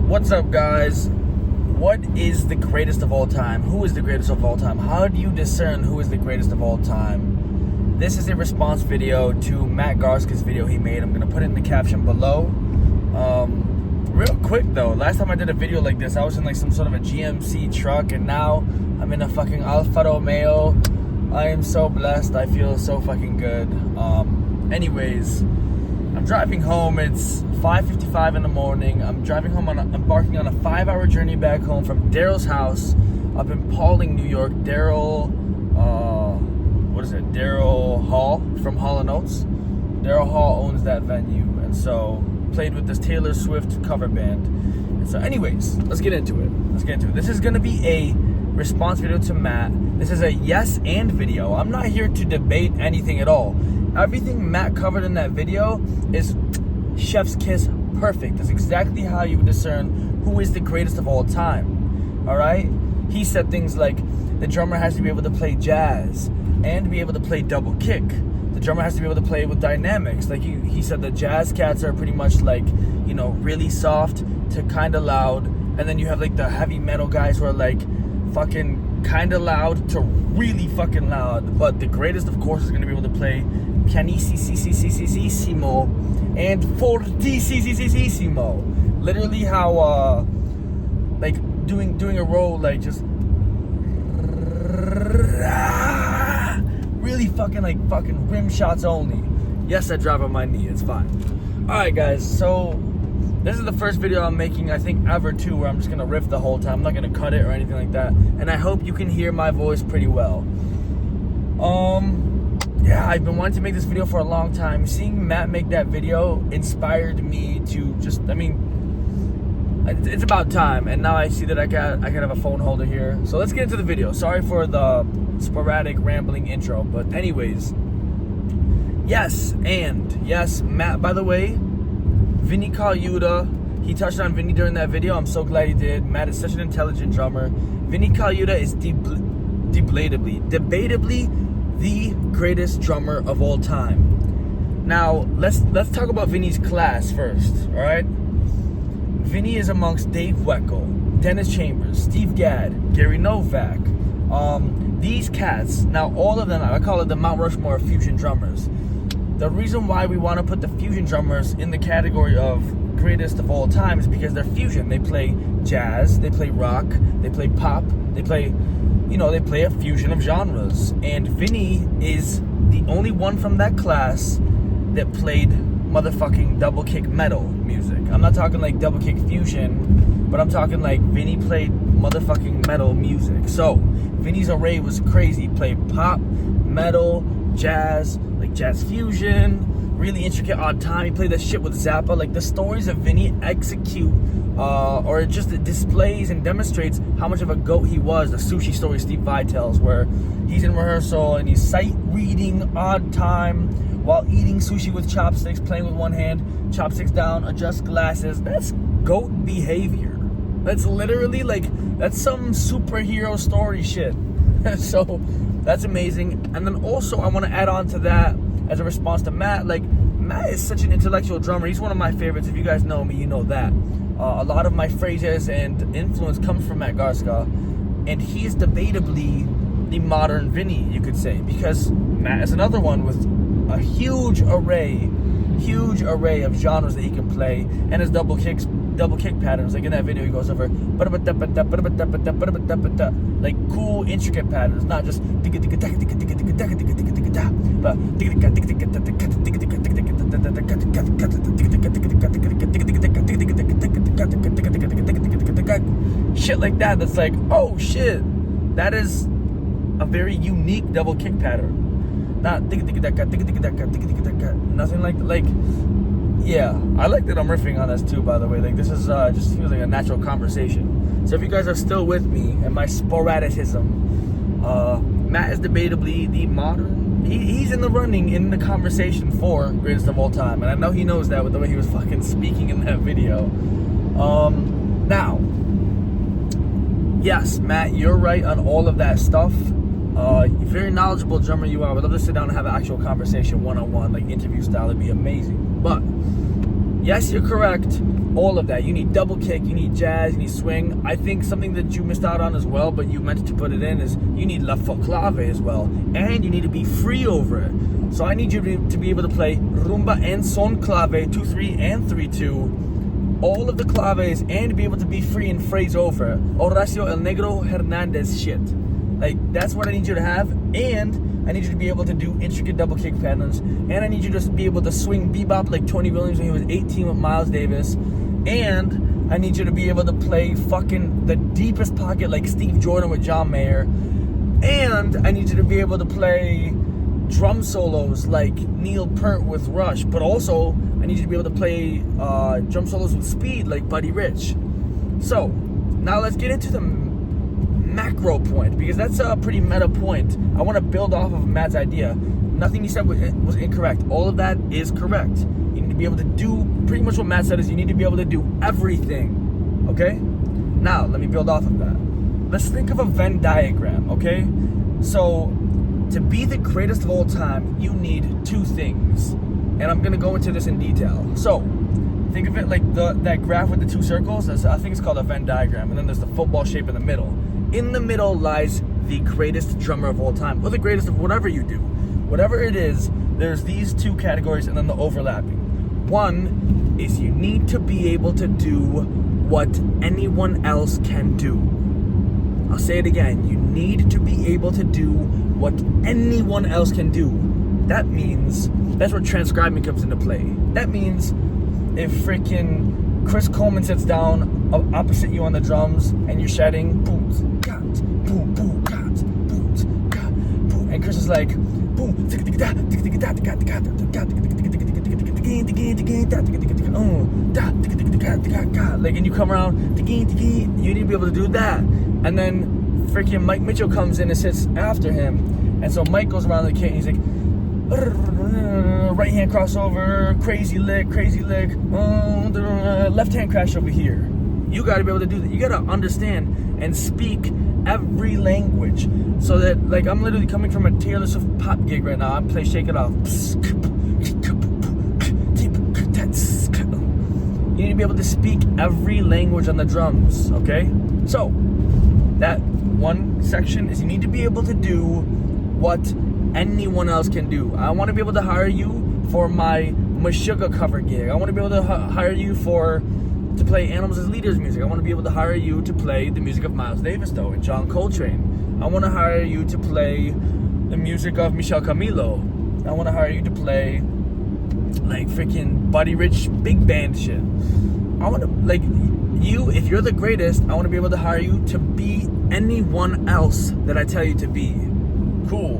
What's up, guys? What is the greatest of all time? Who is the greatest of all time? How do you discern who is the greatest of all time? This is a response video to Matt Garska's video he made. I'm going to put it in the caption below. Real quick, though. Last time I did a video like this, I was in like some sort of a GMC truck, and now I'm in a fucking Alfa Romeo. I am so blessed. I feel so fucking good. Anyways, I'm driving home. It's 5:55 in the morning. I'm driving home embarking on a 5-hour journey back home from Daryl's house up in Paulding, New York. Daryl Hall from Hall & Oates. Daryl Hall owns that venue, and so played with this Taylor Swift cover band. And so anyways, let's get into it. This is gonna be a response video to Matt. This is a yes and video. I'm not here to debate anything at all. Everything Matt covered in that video is chef's kiss perfect. That's exactly how you would discern who is the greatest of all time. Alright? He said things like the drummer has to be able to play jazz and be able to play double kick. The drummer has to be able to play with dynamics. Like he said the jazz cats are pretty much like, you know, really soft to kinda loud. And then you have like the heavy metal guys who are like fucking kinda loud to really fucking loud. But the greatest, of course, is gonna be able to play pianissimo and fortissimo. Literally how like doing a roll, like just really fucking rim shots only. Yes, I drive on my knee, it's fine. Alright guys, so this is the first video I'm making, I think ever too, where I'm just gonna riff the whole time. I'm not gonna cut it or anything like that. And I hope you can hear my voice pretty well. Yeah, I've been wanting to make this video for a long time. Seeing Matt make that video inspired me to just, it's about time. And now I see that I can have a phone holder here. So let's get into the video. Sorry for the sporadic rambling intro, but anyways, yes, Matt, by the way, Vinnie Colaiuta, he touched on Vinnie during that video. I'm so glad he did. Matt is such an intelligent drummer. Vinnie Colaiuta is debatably the greatest drummer of all time. Now, let's talk about Vinnie's class first, all right? Vinnie is amongst Dave Weckl, Dennis Chambers, Steve Gadd, Gary Novak. These cats, now all of them, I call it the Mount Rushmore of fusion drummers. The reason why we want to put the fusion drummers in the category of greatest of all time is because they're fusion. They play jazz, they play rock, they play pop, they play a fusion of genres. And Vinnie is the only one from that class that played motherfucking double kick metal music. I'm not talking like double kick fusion, but I'm talking like Vinnie played motherfucking metal music. So Vinnie's array was crazy. He played pop, metal, jazz, like jazz fusion, really intricate odd time. He played that shit with Zappa. Like the stories of Vinnie execute or it just displays and demonstrates how much of a goat he was. The sushi story Steve Vai tells, where he's in rehearsal and he's sight reading odd time while eating sushi with chopsticks, playing with one hand, chopsticks down, adjust glasses. That's goat behavior. That's literally that's some superhero story shit. So that's amazing. And then also I want to add on to that as a response to Matt. Like, Matt is such an intellectual drummer. He's one of my favorites. If you guys know me, you know that. A lot of my phrases and influence comes from Matt Garstka, and he is debatably the modern Vinnie, you could say, because Matt is another one with a huge array of genres that he can play, and his double kick patterns. Like in that video, he goes over like cool, intricate patterns, not just shit like that. That's like, oh shit, that is a very unique double kick pattern. Not nothing like yeah. I like that I'm riffing on this too, by the way. Like this is just feels like a natural conversation. So if you guys are still with me and my sporadicism, Matt is debatably the modern. He's in the running, in the conversation for greatest of all time, and I know he knows that with the way he was fucking speaking in that video. Now, yes, Matt, you're right on all of that stuff. Very knowledgeable drummer you are. I would love to sit down and have an actual conversation one-on-one, like interview style. It'd be amazing. But yes, you're correct. All of that. You need double kick, you need jazz, you need swing. I think something that you missed out on as well, but you meant to put it in, is you need left foot clave as well. And you need to be free over it. So I need you to be able to play rumba and son clave, 2-3 and 3-2. All of the claves, and to be able to be free and phrase over. Horacio El Negro Hernandez shit. Like, that's what I need you to have. And I need you to be able to do intricate double kick patterns. And I need you to be able to swing bebop like Tony Williams when he was 18 with Miles Davis. And I need you to be able to play fucking the deepest pocket like Steve Jordan with John Mayer. And I need you to be able to play drum solos like Neil Peart with Rush. But also, I need you to be able to play drum solos with speed like Buddy Rich. So, now let's get into the macro point, because that's a pretty meta point. I want to build off of Matt's idea. Nothing he said was incorrect. All of that is correct. You need to be able to do, pretty much what Matt said is you need to be able to do everything, okay? Now, let me build off of that. Let's think of a Venn diagram, okay? So, to be the greatest of all time, you need two things. And I'm going to go into this in detail. So, think of it like that graph with the two circles. I think it's called a Venn diagram. And then there's the football shape in the middle. In the middle lies the greatest drummer of all time, or the greatest of whatever you do. Whatever it is, there's these two categories and then the overlapping. One is you need to be able to do what anyone else can do. I'll say it again. You need to be able to do what anyone else can do. That means, that's where transcribing comes into play. That means if freaking Chris Coleman sits down opposite you on the drums and you're shouting, boom, got, boom, boom, got, boom, got, boom, and Chris is like, boom, like, and you come around, you need to be able to do that. And then freaking Mike Mitchell comes in and sits after him, and so Mike goes around the kit and he's like, right hand crossover, crazy lick, left hand crash over here. You got to be able to do that. You got to understand and speak every language, so that, like, I'm literally coming from a Taylor Swift pop gig right now. I play Shake It Off. You need to be able to speak every language on the drums, okay? So, that one section is you need to be able to do what anyone else can do. I want to be able to hire you for my Meshuggah cover gig. I want to be able to hire you to play Animals as Leaders music. I want to be able to hire you to play the music of Miles Davis, though, and John Coltrane. I want to hire you to play the music of Michel Camilo. I want to hire you to play, like, freaking Buddy Rich big band shit. I want to, like, you, if you're the greatest, I want to be able to hire you to be anyone else that I tell you to be. Cool.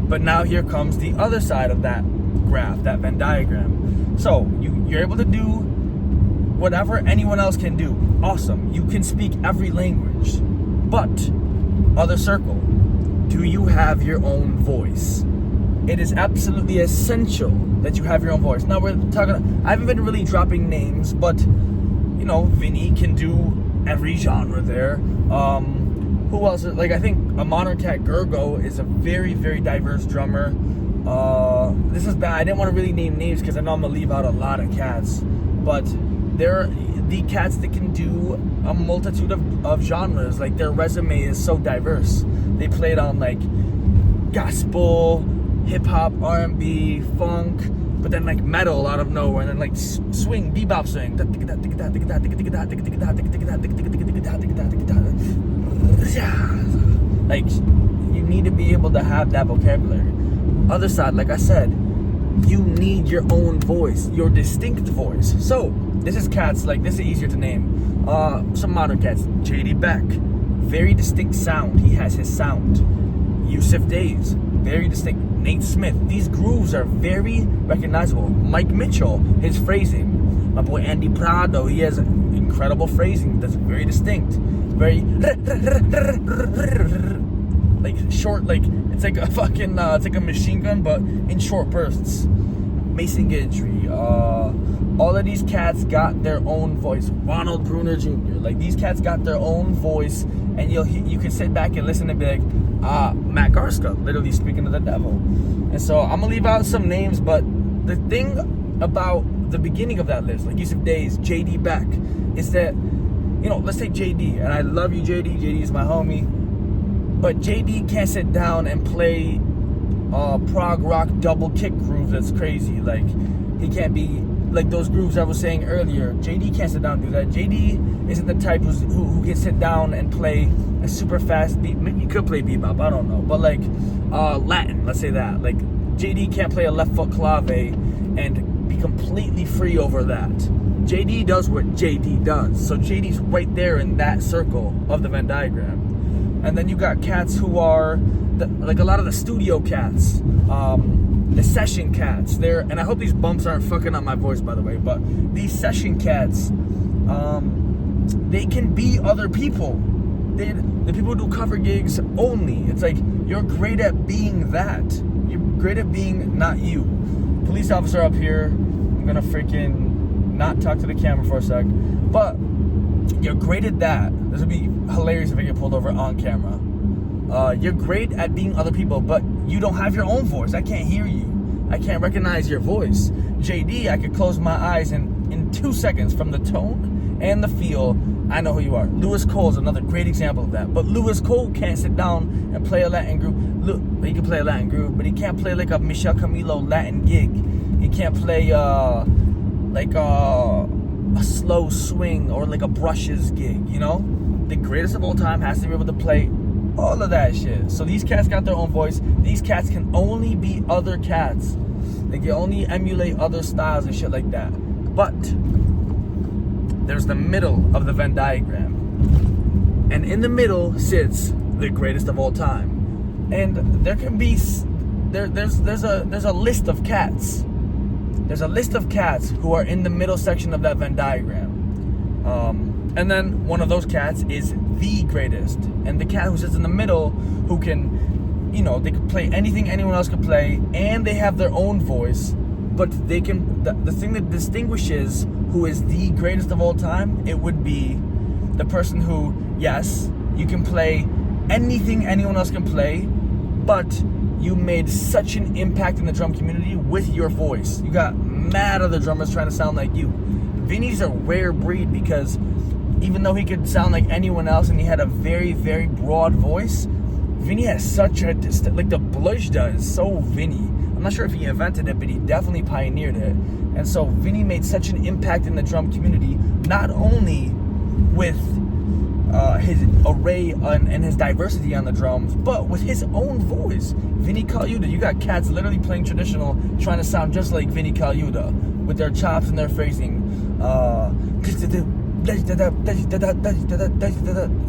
But now here comes the other side of that graph, that Venn diagram. So, you're able to do whatever anyone else can do. Awesome. You can speak every language. But, other circle, do you have your own voice? It is absolutely essential that you have your own voice. Now, we're talking, I haven't been really dropping names, but, you know, Vinnie can do every genre there. Who else? Like, I think a modern cat, Gergo, is a very, very diverse drummer. This is bad. I didn't want to really name names because I know I'm going to leave out a lot of cats. But they're the cats that can do a multitude of genres. Like, their resume is so diverse. They played on, like, gospel, hip-hop, R&B, funk, but then, like, metal out of nowhere, and then, like, swing, bebop swing. Like, you need to be able to have that vocabulary. Other side, like I said, you need your own voice, your distinct voice. So, this is cats, like, this is easier to name. Some modern cats. JD Beck, very distinct sound. He has his sound. Yusuf Days, very distinct. Nate Smith, these grooves are very recognizable. Mike Mitchell, his phrasing. My boy Andy Prado, he has incredible phrasing that's very distinct. Very like short, like it's like a fucking it's like a machine gun, but in short bursts. Mason Guidry, all of these cats got their own voice. Ronald Bruner Jr., like, these cats got their own voice, and you can sit back and listen and be like, Matt Garstka, literally speaking to the devil. And so I'm gonna leave out some names, but the thing about the beginning of that list, like Yusuf Days, JD Beck, is that, you know, let's take JD, and I love you, JD. JD is my homie, but JD can't sit down and play prog rock double kick groove that's crazy. Like, he can't be like those grooves I was saying earlier. JD can't sit down and do that. JD isn't the type who can sit down and play a super fast beat. Maybe you could play bebop, I don't know, but like Latin, let's say that. Like, JD can't play a left foot clave and be completely free over that. JD does what JD does, so JD's right there in that circle of the Venn diagram. And then you got cats who are like a lot of the studio cats, the session cats. And I hope these bumps aren't fucking up my voice, by the way, but these session cats, they can be other people. The people who do cover gigs only. It's like, you're great at being that. You're great at being not you. Police officer up here. I'm gonna freaking not talk to the camera for a sec. But you're great at that. This would be hilarious if I get pulled over on camera. You're great at being other people, but you don't have your own voice. I can't hear you. I can't recognize your voice. JD, I could close my eyes and in 2 seconds, from the tone and the feel, I know who you are. Lewis Cole is another great example of that. But Lewis Cole can't sit down and play a Latin groove. Look, he can play a Latin groove, but he can't play like a Michel Camilo Latin gig. He can't play like a slow swing or like a brushes gig, you know? The greatest of all time has to be able to play all of that shit. So these cats got their own voice. These cats can only be other cats. They can only emulate other styles and shit like that. But there's the middle of the Venn diagram, and in the middle sits the greatest of all time. And there can be there's a list of cats. There's a list of cats who are in the middle section of that Venn diagram. And then one of those cats is the greatest. And the cat who sits in the middle, who can, you know, they can play anything anyone else can play, and they have their own voice, but they can, the thing that distinguishes who is the greatest of all time, it would be the person who, yes, you can play anything anyone else can play, but you made such an impact in the drum community with your voice. You got mad other drummers trying to sound like you. Vinny's a rare breed, because even though he could sound like anyone else and he had a very, very broad voice, Vinny has such a, like the blush does, so Vinny. I'm not sure if he invented it, but he definitely pioneered it. And so Vinny made such an impact in the drum community, not only with his array and his diversity on the drums, but with his own voice. Vinnie Colaiuta, you got cats literally playing traditional, trying to sound just like Vinnie Colaiuta, with their chops and their phrasing.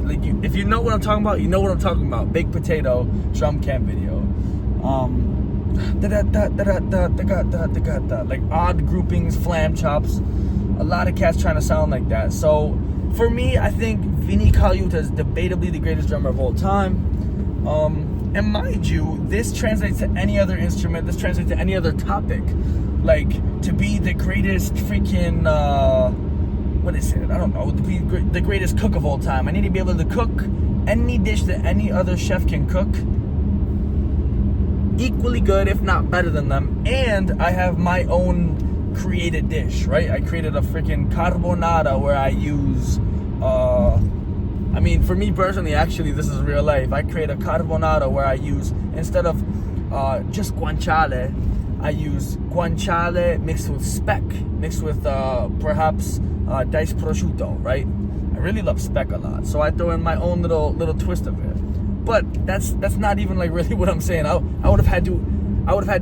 Like, if you know what I'm talking about, you know what I'm talking about. Baked Potato drum camp video. Like odd groupings, flam chops. A lot of cats trying to sound like that. So for me, I think Vinnie Colaiuta is debatably the greatest drummer of all time. And mind you, this translates to any other instrument. This translates to any other topic. Like, to be the greatest freaking, what is it? I don't know. To be the greatest cook of all time, I need to be able to cook any dish that any other chef can cook equally good, if not better than them. And I have my own created dish, right? I created a freaking carbonara where I use, I mean, for me personally, actually, this is real life. I create a carbonara where I use, instead of just guanciale, I use guanciale mixed with speck, mixed with perhaps diced prosciutto, right? I really love speck a lot, so I throw in my own little twist of it. But that's not even like really what I'm saying. I would have had to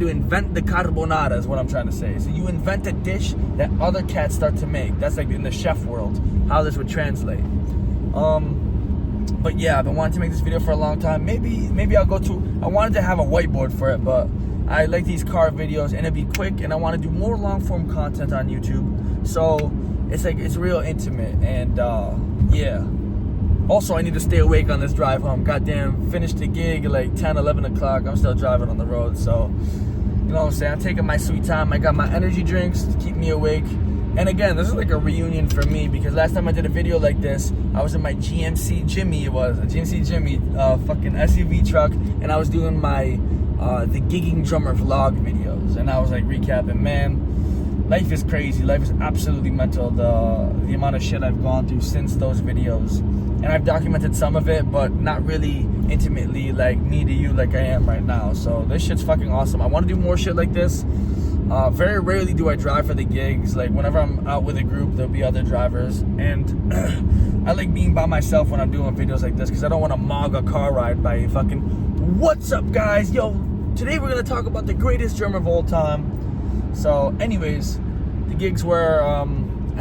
invent the carbonara is what I'm trying to say. So you invent a dish that other cats start to make. That's like in the chef world, how this would translate. But yeah, I've been wanting to make this video for a long time. Maybe I'll go to, I wanted to have a whiteboard for it, but I like these car videos and it'd be quick, and I want to do more long form content on YouTube. So it's like, it's real intimate, and yeah. Also, I need to stay awake on this drive home. Goddamn, finished the gig at like 10, 11 o'clock. I'm still driving on the road, so, you know what I'm saying? I'm taking my sweet time. I got my energy drinks to keep me awake. And again, this is like a reunion for me, because last time I did a video like this, I was in my GMC Jimmy, fucking SUV truck, and I was doing my, the Gigging Drummer vlog videos. And I was like recapping, man, life is crazy. Life is absolutely mental. The amount of shit I've gone through since those videos, and I've documented some of it, but not really intimately like me to you like I am right now. So this shit's fucking awesome. I want to do more shit like this. Very rarely do I drive for the gigs. Like whenever I'm out with a group, there'll be other drivers, and I like being by myself when I'm doing videos like this because I don't want to mog a car ride by a fucking. What's up, guys? Yo, today we're gonna talk about the greatest drummer of all time. So, anyways, the gigs where I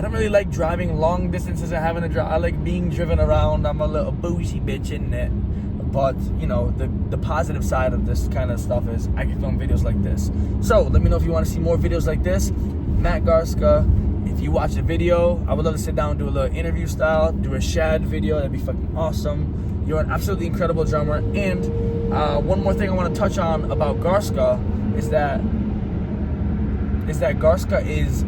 don't really like driving long distances and having to drive. I like being driven around. I'm a little bougie bitch in it. But, you know, the positive side of this kind of stuff is I can film videos like this. So, let me know if you want to see more videos like this. Matt Garstka. If you watch the video, I would love to sit down and do a little interview style, do a shad video. That'd be fucking awesome. You're an absolutely incredible drummer. And one more thing I want to touch on about Garstka is that Garstka is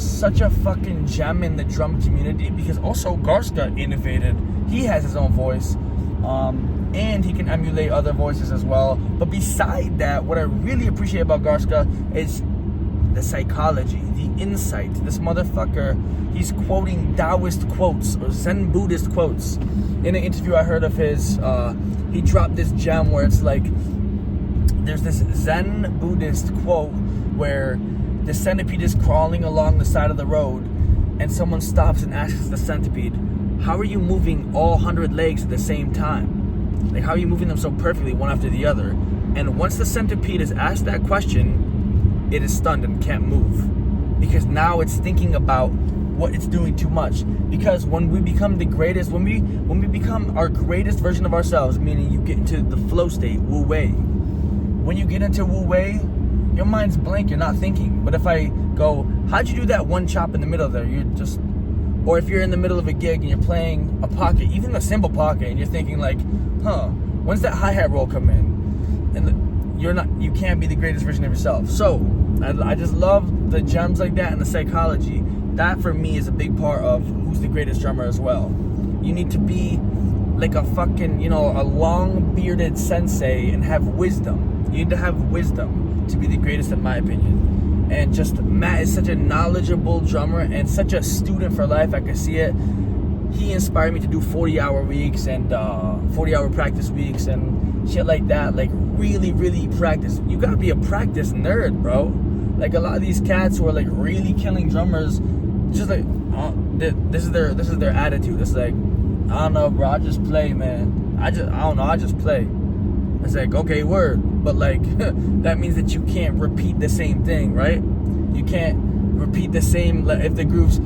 such a fucking gem in the drum community, because also Garstka innovated. He has his own voice, and he can emulate other voices as well. But beside that, what I really appreciate about Garstka is the psychology, the insight. This motherfucker, he's quoting Taoist quotes or Zen Buddhist quotes. In an interview I heard of his, he dropped this gem where it's like, there's this Zen Buddhist quote where the centipede is crawling along the side of the road, and someone stops and asks the centipede, how are you moving all 100 legs at the same time? Like, how are you moving them so perfectly one after the other? And once the centipede is asked that question, it is stunned and can't move, because now it's thinking about what it's doing too much. Because when we become the greatest, when we become our greatest version of ourselves, meaning you get into the flow state, Wu Wei. When you get into Wu Wei, your mind's blank, you're not thinking. But if I go, how'd you do that one chop in the middle there? You're just, or if you're in the middle of a gig and you're playing a pocket, even a simple pocket, and you're thinking like, when's that hi-hat roll come in? And you can't be the greatest version of yourself. So I just love the gems like that and the psychology. That for me is a big part of who's the greatest drummer as well. You need to be like a fucking, a long bearded sensei and have wisdom. You need to have wisdom to be the greatest, in my opinion. And just Matt is such a knowledgeable drummer and such a student for life. I can see it. He inspired me to do 40-hour weeks and 40-hour practice weeks and shit like that. Like really, really practice. You gotta be a practice nerd, bro. Like a lot of these cats who are like really killing drummers, just like this is their attitude. It's like, I don't know, bro. I just play, man. I don't know. I just play. It's like, okay, word. But like, that means that you can't repeat the same thing, right? You can't repeat the same, if the grooves,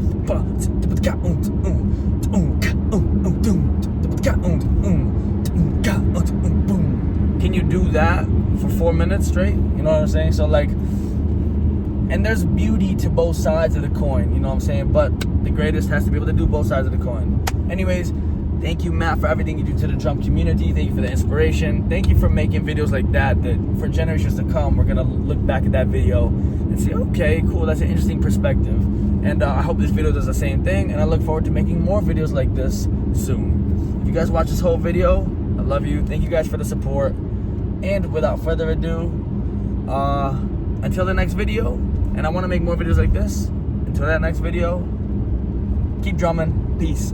can you do that for 4 minutes straight? You know what I'm saying? So like, and there's beauty to both sides of the coin, you know what I'm saying? But the greatest has to be able to do both sides of the coin. Anyways, thank you, Matt, for everything you do to the drum community. Thank you for the inspiration. Thank you for making videos like that for generations to come, we're going to look back at that video and say, okay, cool, that's an interesting perspective. And I hope this video does the same thing, and I look forward to making more videos like this soon. If you guys watch this whole video, I love you. Thank you guys for the support. And without further ado, until the next video, and I want to make more videos like this. Until that next video, keep drumming. Peace.